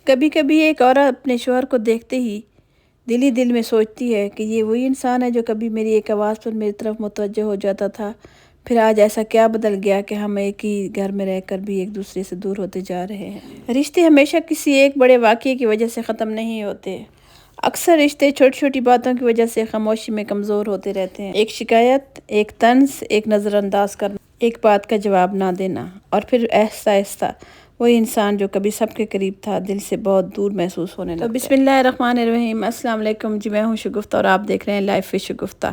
کبھی کبھی ایک عورت اپنے شوہر کو دیکھتے ہی دل میں سوچتی ہے کہ یہ وہی انسان ہے جو کبھی میری ایک آواز پر میری طرف متوجہ ہو جاتا تھا، پھر آج ایسا کیا بدل گیا کہ ہم ایک ہی گھر میں رہ کر بھی ایک دوسرے سے دور ہوتے جا رہے ہیں۔ رشتے ہمیشہ کسی ایک بڑے واقعے کی وجہ سے ختم نہیں ہوتے۔ اکثر رشتے چھوٹی چھوٹی باتوں کی وجہ سے خاموشی میں کمزور ہوتے رہتے ہیں۔ ایک شکایت، ایک طنز، ایک نظر انداز کرنا، ایک بات کا جواب نہ دینا، اور پھر آہستہ آہستہ وہی انسان جو کبھی سب کے قریب تھا دل سے بہت دور محسوس ہونے لگتا ہے۔ بسم اللہ الرحمن الرحیم، السلام علیکم جی، میں ہوں شگفتہ اور آپ دیکھ رہے ہیں لائف وتھ شگفتہ۔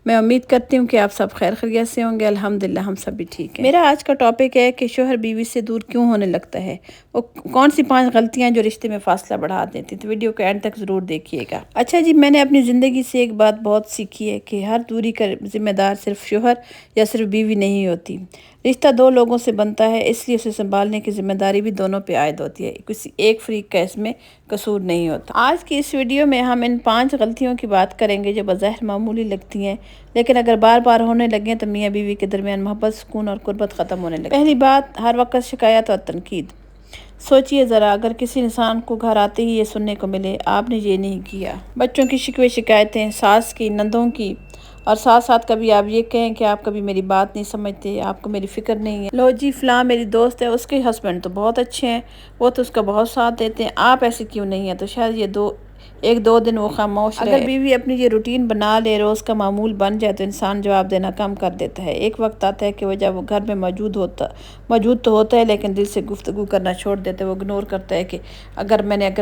میں امید کرتی ہوں کہ آپ سب خیر خیریت سے ہوں گے۔ الحمدللہ ہم سب بھی ٹھیک ہیں۔ میرا آج کا ٹاپک ہے کہ شوہر بیوی سے دور کیوں ہونے لگتا ہے، وہ کون سی 5 غلطیاں جو رشتے میں فاصلہ بڑھا دیتی ہیں، تو ویڈیو کو اینڈ تک ضرور دیکھیے گا۔ اچھا جی، میں نے اپنی زندگی سے ایک بات بہت سیکھی ہے کہ ہر دوری کا ذمہ دار صرف شوہر یا صرف بیوی نہیں ہوتی۔ رشتہ 2 لوگوں سے بنتا ہے، اس لیے اسے سنبھالنے کی ذمہ داری بھی دونوں پہ عائد ہوتی ہے، کسی ایک فریق کا اس میں قصور نہیں ہوتا۔ آج کی اس ویڈیو میں ہم ان 5 غلطیوں کی بات کریں گے جو بظاہر معمولی لگتی ہیں، لیکن اگر بار بار ہونے لگیں تو میاں بیوی کے درمیان محبت، سکون اور قربت ختم ہونے لگتی ہے۔ پہلی بات، ہر وقت شکایت اور تنقید۔ سوچئے ذرا، اگر کسی انسان کو گھر آتے ہی یہ سننے کو ملے، آپ نے یہ نہیں کیا، بچوں کی شکوے شکایتیں، ساس کی، نندوں کی، اور ساتھ ساتھ کبھی آپ یہ کہیں کہ آپ کبھی میری بات نہیں سمجھتے، آپ کو میری فکر نہیں ہے، لو جی فلاں میری دوست ہے، اس کے ہسبینڈ تو بہت اچھے ہیں، وہ تو اس کا بہت ساتھ دیتے ہیں، آپ ایسے کیوں نہیں ہیں، تو شاید یہ ایک دو دن وہ خاموش رہے۔ اگر بیوی اپنی یہ روٹین بنا لے، روز کا معمول بن جائے، تو انسان جواب دینا کم کر دیتا ہے۔ ایک وقت آتا ہے کہ وہ جب وہ گھر میں موجود تو ہوتا ہے لیکن دل سے گفتگو کرنا چھوڑ دیتا ہے، وہ اگنور کرتا ہے کہ اگر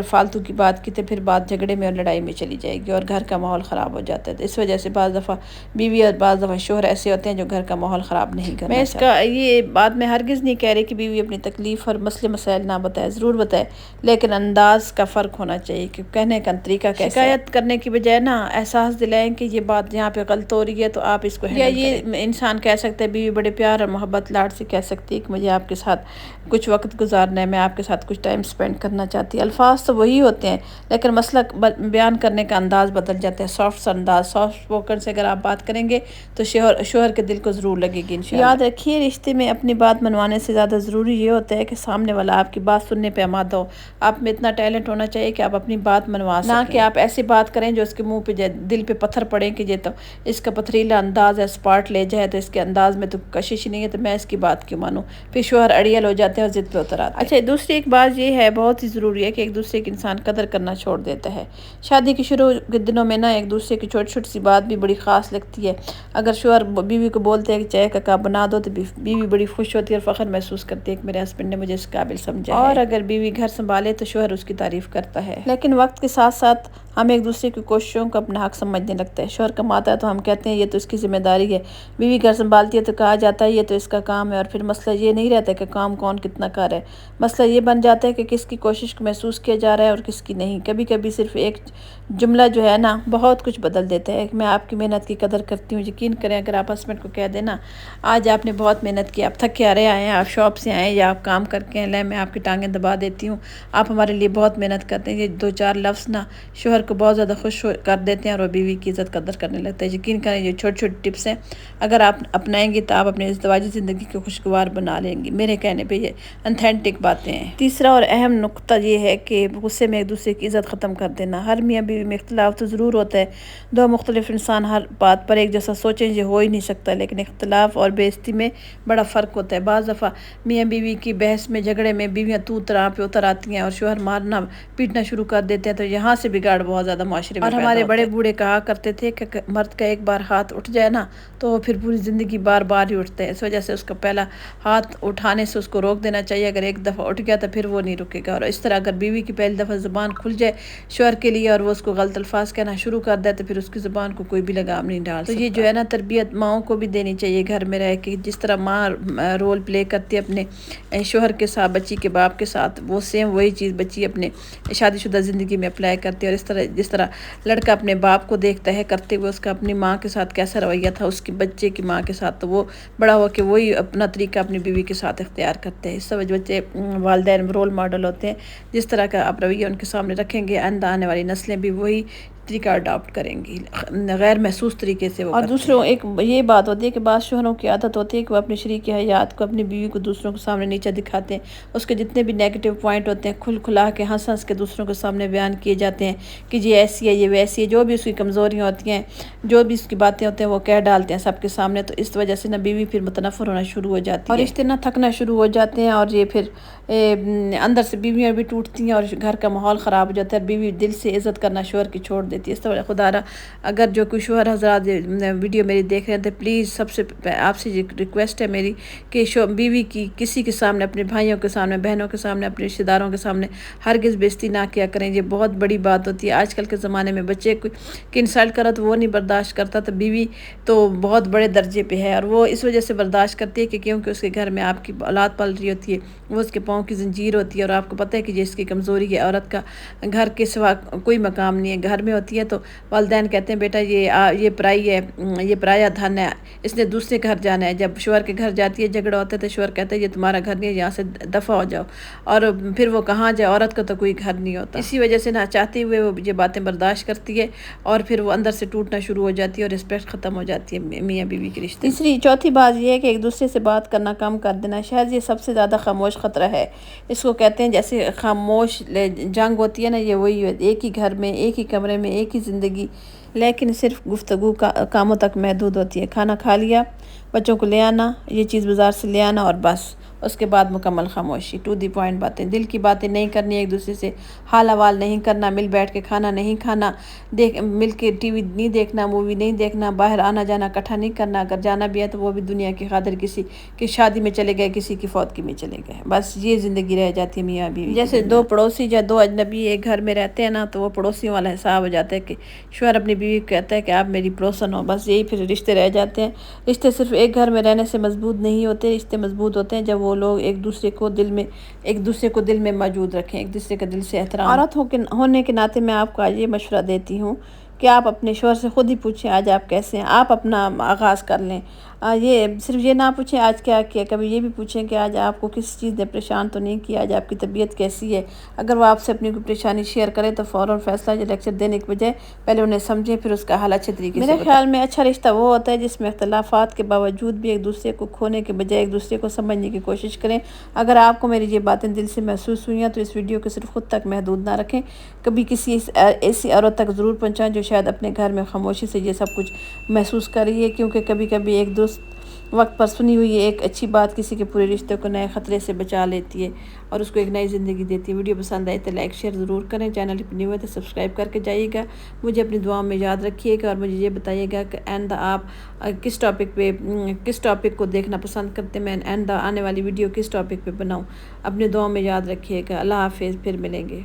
فالتو کی بات کی تو پھر بات جھگڑے میں اور لڑائی میں چلی جائے گی اور گھر کا ماحول خراب ہو جاتا ہے۔ تو اس وجہ سے بعض دفعہ بیوی اور بعض دفعہ شوہر ایسے ہوتے ہیں جو گھر کا ماحول خراب نہیں کرنا چاہتے۔ یہ بات میں ہرگز نہیں کہہ رہی کہ بیوی اپنی تکلیف اور مسائل نہ بتائے، ضرور بتائے، لیکن انداز کا فرق ہونا چاہیے کہ کہنے کا طریقہ کیسا ہے۔ شکایت کرنے کی بجائے احساس دلائیں کہ یہ بات یہاں پہ غلط ہو رہی ہے تو آپ اس کو ہینڈل کریں۔ یا یہ انسان کہہ سکتا ہے، بیوی بڑے پیار اور محبت لاڈ سے کہہ سکتی ہے کہ مجھے آپ کے ساتھ کچھ وقت گزارنا ہے، میں آپ کے ساتھ کچھ ٹائم سپینڈ کرنا چاہتی ہوں۔ الفاظ تو وہی ہوتے ہیں لیکن مسئلہ بیان کرنے کا انداز بدل جاتا ہے۔ سافٹ انداز، سافٹ اسپوکن سے اگر آپ بات کریں گے تو شوہر کے دل کو ضرور لگے گی انشاءاللہ۔ یاد رکھیے، رشتے میں اپنی بات منوانے سے زیادہ ضروری یہ ہوتا ہے کہ سامنے والا آپ کی بات سننے پہ آمادہ ہو۔ آپ میں اتنا ٹیلنٹ ہونا چاہیے کہ آپ اپنی بات منوا سکیں، نہ کہ آپ ایسی بات کریں جو اس کے منہ پہ دل پہ پتھر پڑیں کہ یہ تو اس کا پتھریلا انداز ہے، سپاٹ لے جائے تو اس کے انداز میں تو کشش نہیں ہے تو میں اس کی بات کیوں مانوں۔ پھر شوہر اڑیل ہو جاتے ہیں اور ضد پہ اتر آتے ہیں۔ اچھا، دوسری ایک بات یہ ہے، بہت ہی ضروری ہے کہ ایک دوسرے کی انسان قدر کرنا چھوڑ دیتا ہے۔ شادی کے شروع کے دنوں میں ایک دوسرے کی چھوٹی چھوٹی سی بات بھی بڑی خاص لگتی ہے۔ اگر شوہر بیوی کو بولتے ہیں کہ چائے کا کپ بنا دو تو بیوی بڑی خوش ہوتی ہے اور فخر محسوس کرتی ہے کہ میرے ہسبینڈ نے مجھے اس قابل سمجھا ہے۔ اور اگر بیوی گھر سنبھالے تو شوہر اس کی تعریف کرتا ہے۔ لیکن وقت کے ساتھ ساتھ ہم ایک دوسرے کی کوششوں کو اپنا حق سمجھنے لگتے ہیں۔ شوہر کماتا ہے تو ہم کہتے ہیں یہ تو اس کی ذمہ داری ہے، بیوی گھر سنبھالتی ہے تو کہا جاتا ہے یہ تو اس کا کام ہے، اور پھر مسئلہ یہ نہیں رہتا کہ کام کون کتنا کر ہے، مسئلہ یہ بن جاتا ہے کہ کس کی کوشش کو محسوس کیا جا رہا ہے اور کس کی نہیں۔ کبھی کبھی صرف ایک جملہ جو ہے بہت کچھ بدل دیتا ہے۔ میں آپ کی محنت کی قدر کرتی ہوں۔ یقین کریں، اگر آپ ہسبینڈ کو کہہ دینا آج آپ نے بہت محنت کی، آپ تھک کے آ رہے آئے ہیں، آپ شاپ سے آئے یا آپ کام کر کے ہیں، لے میں آپ کی ٹانگیں دبا دیتی ہوں، آپ ہمارے لیے بہت محنت کرتے ہیں، یہ 2-4 لفظ شوہر کو بہت زیادہ خوش کر دیتے ہیں اور وہ بیوی کی عزت قدر کرنے لگتا ہے۔ یقین کریں، یہ چھوٹی چھوٹی ٹپس ہیں، اگر آپ اپنائیں گے تو آپ اپنی ازدواجی زندگی کو خوشگوار بنا لیں گے۔ میرے کہنے پہ یہ اتھینٹک باتیں ہیں۔ تیسرا اور اہم نقطہ یہ ہے کہ غصے میں ایک دوسرے کی عزت ختم کر دینا۔ ہر میاں بیوی میں اختلاف تو ضرور ہوتا ہے، 2 مختلف انسان ہر بات پر ایک جیسا سوچیں یہ ہو ہی نہیں سکتا، لیکن اختلاف اور بے عزتی میں بڑا فرق ہوتا ہے۔ بعض دفعہ میاں بیوی کی بحث میں، جھگڑے میں بیویاں تو طرح پہ اتر آتی ہیں اور شوہر مارنا پیٹنا شروع کر دیتے ہیں، تو یہاں سے بگاڑ بہت زیادہ معاشرے میں پیدا ہوتا ہے۔ اور ہمارے بڑے بوڑھے کہا کرتے تھے کہ مرد کا ایک بار ہاتھ اٹھ جائے تو وہ پھر پوری زندگی بار بار ہی اٹھتے ہیں، اس وجہ سے اس کا پہلا ہاتھ اٹھانے سے اس کو روک دینا چاہیے۔ اگر ایک دفعہ اٹھ گیا تو پھر وہ نہیں رکے گا، اور اس طرح اگر بیوی کی پہلی دفعہ زبان کھل جائے شوہر کے لیے اور وہ اس کو غلط الفاظ کہنا شروع کر دے تو پھر اس کی زبان کو کوئی بھی لگام نہیں ڈال سکتا۔ تو یہ جو ہے تربیت ماؤں کو بھی دینی چاہیے گھر میں رہ کے، جس طرح ماں رول پلے کرتی ہے اپنے شوہر کے ساتھ، بچی کے باپ کے ساتھ، وہ سیم وہی چیز بچی اپنے شادی شدہ زندگی میں اپلائی کرتی ہے۔ اور جس طرح لڑکا اپنے باپ کو دیکھتا ہے کرتے ہوئے، اس کا اپنی ماں کے ساتھ کیسا رویہ تھا اس کے بچے کی ماں کے ساتھ، تو وہ بڑا ہو کے وہی اپنا طریقہ اپنی بیوی کے ساتھ اختیار کرتے ہیں۔ اس سے بچے والدین رول ماڈل ہوتے ہیں، جس طرح کا آپ رویہ ان کے سامنے رکھیں گے آئندہ آنے والی نسلیں بھی وہی طریقہ اڈاپٹ کریں گی، غیر محسوس طریقے سے وہ اور دوسروں ایک یہ بات ہوتی ہے کہ بعض شوہروں کی عادت ہوتی ہے کہ وہ اپنے شریک کی حیات کو، اپنی بیوی کو دوسروں کے سامنے نیچا دکھاتے ہیں، اس کے جتنے بھی نیگیٹو پوائنٹ ہوتے ہیں کھلا کے ہنس کے دوسروں کے سامنے بیان کیے جاتے ہیں کہ یہ ایسی ہے، یہ ویسی ہے، جو بھی اس کی کمزوریاں ہوتی ہیں، جو بھی اس کی باتیں ہوتے ہیں وہ کہہ ڈالتے ہیں سب کے سامنے، تو اس وجہ سے نہ بیوی پھر متنفر ہونا شروع ہو جاتی ہے اور رشتے نہ تھکنا شروع ہو جاتے ہیں، اور یہ پھر اندر سے بیویاں بھی ٹوٹتی ہیں اور گھر کا ماحول خراب ہو جاتا ہے، بیوی دل سے عزت کرنا شوہر کی چھوڑ دیتی ہے۔ اس طرح خدا را اگر جو کوئی شوہر حضرات ویڈیو میری دیکھ رہے ہیں تو پلیز سب سے آپ سے ریکویسٹ ہے میری کہ بیوی کی کسی کے سامنے، اپنے بھائیوں کے سامنے، بہنوں کے سامنے، اپنے رشتہ داروں کے سامنے ہرگز بےزتی نہ کیا کریں، یہ بہت بڑی بات ہوتی ہے۔ آج کل کے زمانے میں بچے کی انسلٹ کرا تو وہ نہیں برداشت کرتا، تو بیوی تو بہت بڑے درجے پہ ہے، اور وہ اس وجہ سے برداشت کرتی ہے کہ کیونکہ اس کے گھر میں آپ کی اولاد پل رہی ہوتی ہے، وہ اس کے پاؤں کی زنجیر ہوتی ہے، اور آپ کو پتہ ہے کہ جس کی کمزوری ہے، عورت کا گھر کے سوا کوئی مقام نہیں ہے، گھر میں ہوتی ہے تو والدین کہتے ہیں بیٹا یہ پرائی ہے، یہ پرایا دھن ہے، اس نے دوسرے گھر جانا ہے۔ جب شوہر کے گھر جاتی ہے جھگڑا ہوتا ہے تو شوہر کہتا ہے یہ تمہارا گھر نہیں ہے، یہاں سے دفع ہو جاؤ، اور پھر وہ کہاں جائے، عورت کا تو کوئی گھر نہیں ہوتا۔ اسی وجہ سے نہ چاہتے ہوئے وہ یہ باتیں برداشت کرتی ہے، اور پھر وہ اندر سے ٹوٹنا شروع ہو جاتی ہے اور رسپیکٹ ختم ہو جاتی ہے میاں بیوی کے رشتے۔ چوتھی بات یہ ہے کہ ایک دوسرے سے بات کرنا کم کر دینا، شاید یہ سب سے زیادہ خاموش خطرہ ہے۔ اس کو کہتے ہیں جیسے خاموش جنگ ہوتی ہے نا، یہ وہی ہے، ایک ہی گھر میں، ایک ہی کمرے میں، ایک ہی زندگی، لیکن صرف گفتگو کاموں تک محدود ہوتی ہے۔ کھانا کھا لیا، بچوں کو لے آنا، یہ چیز بازار سے لے آنا، اور بس اس کے بعد مکمل خاموشی، ٹو دی پوائنٹ باتیں، دل کی باتیں نہیں کرنی، ایک دوسرے سے حال احوال نہیں کرنا، مل بیٹھ کے کھانا نہیں کھانا، مل کے ٹی وی نہیں دیکھنا، مووی نہیں دیکھنا، باہر آنا جانا اکٹھا نہیں کرنا، اگر جانا بھی ہے تو وہ بھی دنیا کی خاطر کسی کی شادی میں چلے گئے، کسی کی فوتگی میں چلے گئے، بس یہ زندگی رہ جاتی ہے میاں بیوی۔ جیسے دو پڑوسی یا دو اجنبی ایک گھر میں رہتے ہیں نا، تو وہ پڑوسیوں والا حساب ہو جاتا ہے کہ شوہر اپنی بیوی کو کہتا ہے کہ آپ میری پڑوسن ہو، بس یہی پھر رشتے رہ جاتے ہیں۔ رشتے صرف ایک گھر میں رہنے سے مضبوط نہیں ہوتے، رشتے مضبوط ہوتے ہیں جب وہ لوگ ایک دوسرے کو دل میں موجود رکھیں، ایک دوسرے کا دل سے احترام۔ عورت ہونے کے ناطے میں آپ کو آج یہ مشورہ دیتی ہوں کہ آپ اپنے شوہر سے خود ہی پوچھیں آج آپ کیسے ہیں، آپ اپنا آغاز کر لیں۔ یہ صرف یہ نہ پوچھیں آج کیا کیا، کبھی یہ بھی پوچھیں کہ آج آپ کو کس چیز نے پریشان تو نہیں کیا، آج آپ کی طبیعت کیسی ہے۔ اگر وہ آپ سے اپنی کوئی پریشانی شیئر کرے تو فوراً فیصلہ یا لیکچر دینے کے بجائے پہلے انہیں سمجھیں، پھر اس کا حل اچھے طریقے سے۔ میرے خیال میں اچھا رشتہ وہ ہوتا ہے جس میں اختلافات کے باوجود بھی ایک دوسرے کو کھونے کے بجائے ایک دوسرے کو سمجھنے کی کوشش کریں۔ اگر آپ کو میری یہ باتیں دل سے محسوس ہوئی ہیں تو اس ویڈیو کو صرف خود تک محدود نہ رکھیں، کبھی کسی ایسی عورت تک ضرور پہنچائیں جو شاید اپنے گھر میں خاموشی سے یہ سب کچھ محسوس کر رہی ہے، کیونکہ کبھی کبھی ایک درست وقت پر سنی ہوئی ایک اچھی بات کسی کے پورے رشتے کو نئے خطرے سے بچا لیتی ہے اور اس کو ایک نئی زندگی دیتی ہے۔ ویڈیو پسند آئے تو لائک شیئر ضرور کریں، چینل پہ نیو ہے تو سبسکرائب کر کے جائیے گا، مجھے اپنی دعاؤں میں یاد رکھیے گا، اور مجھے یہ بتائیے گا کہ آپ کس ٹاپک کو دیکھنا پسند کرتے ہیں، میں آنے والی ویڈیو کس ٹاپک پہ بناؤں، اپنے دعاؤں میں یاد رکھیے گا۔ اللہ حافظ، پھر ملیں گے۔